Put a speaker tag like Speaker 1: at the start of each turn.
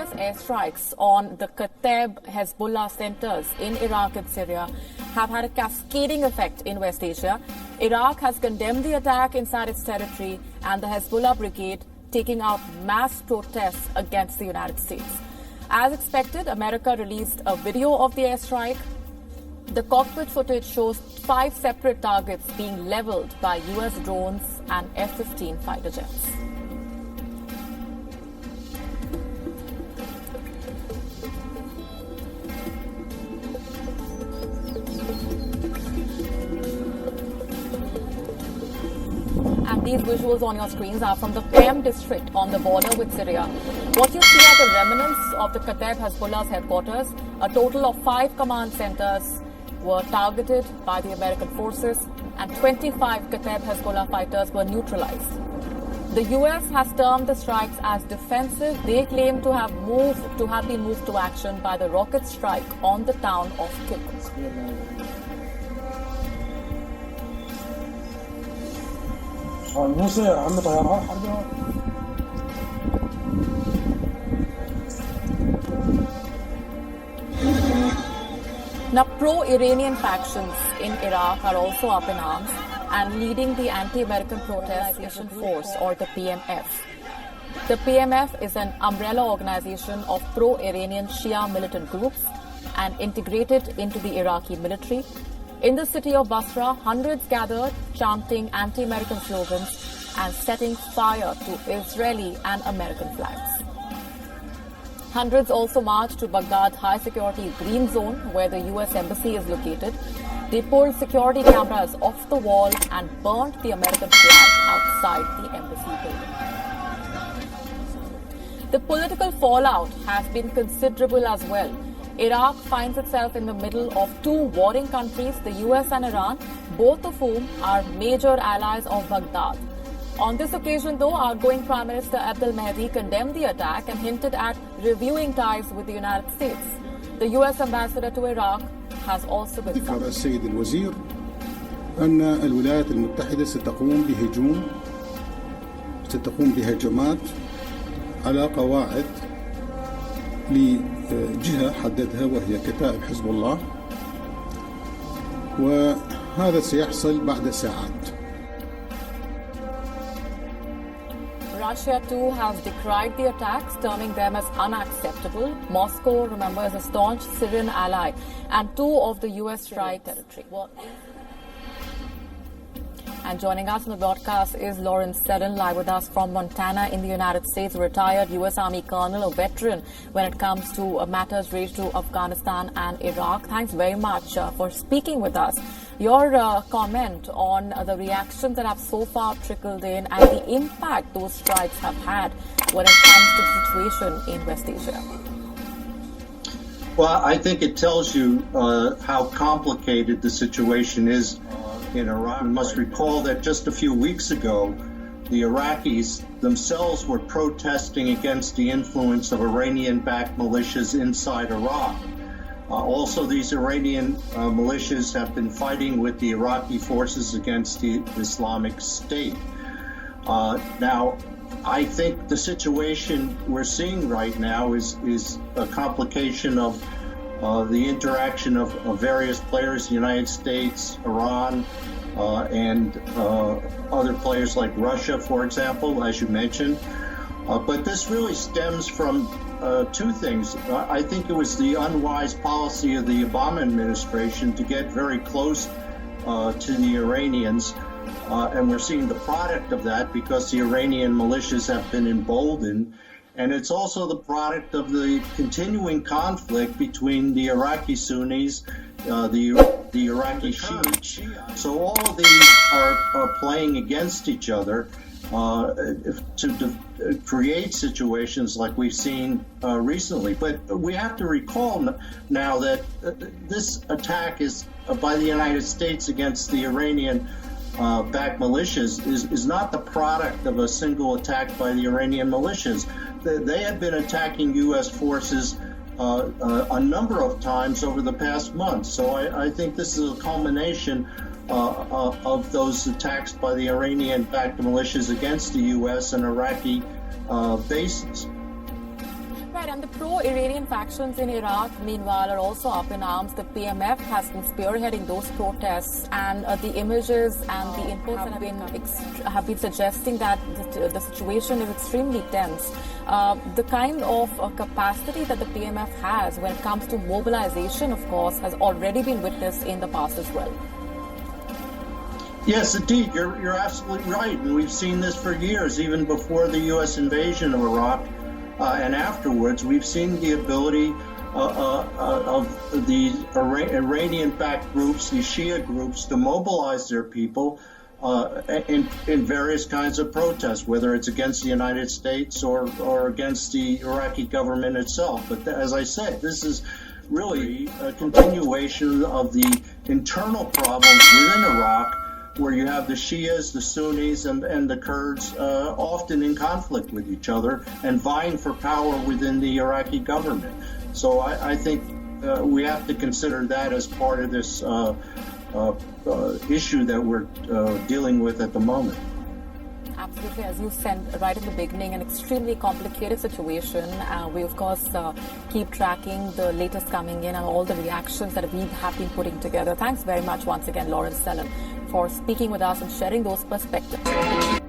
Speaker 1: U.S. airstrikes on the Kateb Hezbollah centers in Iraq and Syria have had a cascading effect in West Asia. Iraq has condemned the attack inside its territory, and the Hezbollah brigade taking out mass protests against the United States. As expected, America released a video of the airstrike. The cockpit footage shows 5 separate targets being leveled by U.S. drones and F-15 fighter jets. And these visuals on your screens are from the Qem district on the border with Syria. What you see are the remnants of the Kateb Hezbollah's headquarters. A total of 5 command centers were targeted by the American forces, and 25 Kateb Hezbollah fighters were neutralized. The U.S. has termed the strikes as defensive. They claim to have been moved to action by the rocket strike on the town of Kirkuk. Now, pro-Iranian factions in Iraq are also up in arms and leading the anti-American protest force, or the PMF. The PMF is an umbrella organization of pro-Iranian Shia militant groups and integrated into the Iraqi military. In the city of Basra, hundreds gathered, chanting anti-American slogans and setting fire to Israeli and American flags. Hundreds also marched to Baghdad's high-security green zone, where the U.S. embassy is located. They pulled security cameras off the wall and burnt the American flag outside the embassy building. The political fallout has been considerable as well. Iraq finds itself in the middle of 2 warring countries, the U.S. and Iran, both of whom are major allies of Baghdad. On this occasion, though, outgoing Prime Minister Abdel Mahdi condemned the attack and hinted at reviewing ties with the United States. The U.S. ambassador to Iraq has also been
Speaker 2: ذكر السيد الوزير أن الولايات المتحدة ستقوم بهجمات على قواعد لجهة حددها وهي كتائب حزب الله، وهذا سيحصل بعد ساعات.
Speaker 1: Russia, too, has decried the attacks, terming them as unacceptable. Moscow, remember, is a staunch Syrian ally and 2 of the U.S. strike territory. And joining us on the broadcast is Lawrence Seddon, live with us from Montana in the United States, a retired U.S. Army colonel, a veteran when it comes to matters related to Afghanistan and Iraq. Thanks very much for speaking with us. Your comment on the reactions that have so far trickled in and the impact those strikes have had when it comes to the situation in West Asia.
Speaker 3: Well, I think it tells you how complicated the situation is in Iraq. We must recall that just a few weeks ago, the Iraqis themselves were protesting against the influence of Iranian-backed militias inside Iraq. Also, these Iranian militias have been fighting with the Iraqi forces against the Islamic State. Now, I think the situation we're seeing right now is a complication of the interaction of various players, the United States, Iran, and other players like Russia, for example, as you mentioned. But this really stems from 2 things. I think it was the unwise policy of the Obama administration to get very close to the Iranians, and we're seeing the product of that because the Iranian militias have been emboldened. And it's also the product of the continuing conflict between the Iraqi Sunnis, the Iraqi Shiites. So all of these are playing against each other to create situations like we've seen recently. But we have to recall now that this attack is by the United States against the Iranian backed militias is not the product of a single attack by the Iranian militias. They have been attacking U.S. forces a number of times over the past month. So I think this is a culmination of those attacks by the Iranian-backed militias against the U.S. and Iraqi bases.
Speaker 1: Right. Right, and the pro-Iranian factions in Iraq, meanwhile, are also up in arms. The PMF has been spearheading those protests, and the images and the inputs have been suggesting that the situation is extremely tense. The kind of capacity that the PMF has when it comes to mobilization, of course, has already been witnessed in the past as well.
Speaker 3: Yes, indeed, you're absolutely right, and we've seen this for years, even before the U.S. invasion of Iraq. And afterwards, we've seen the ability of the Iranian-backed groups, the Shia groups, to mobilize their people in various kinds of protests, whether it's against the United States or against the Iraqi government itself. But as I said, this is really a continuation of the internal problems within Iraq, where you have the Shias, the Sunnis, and the Kurds often in conflict with each other and vying for power within the Iraqi government. So I think we have to consider that as part of this issue that we're dealing with at the moment.
Speaker 1: Absolutely, as you said right in the beginning, an extremely complicated situation. We, of course, keep tracking the latest coming in and all the reactions that we have been putting together. Thanks very much once again, Lawrence Sellon, for speaking with us and sharing those perspectives.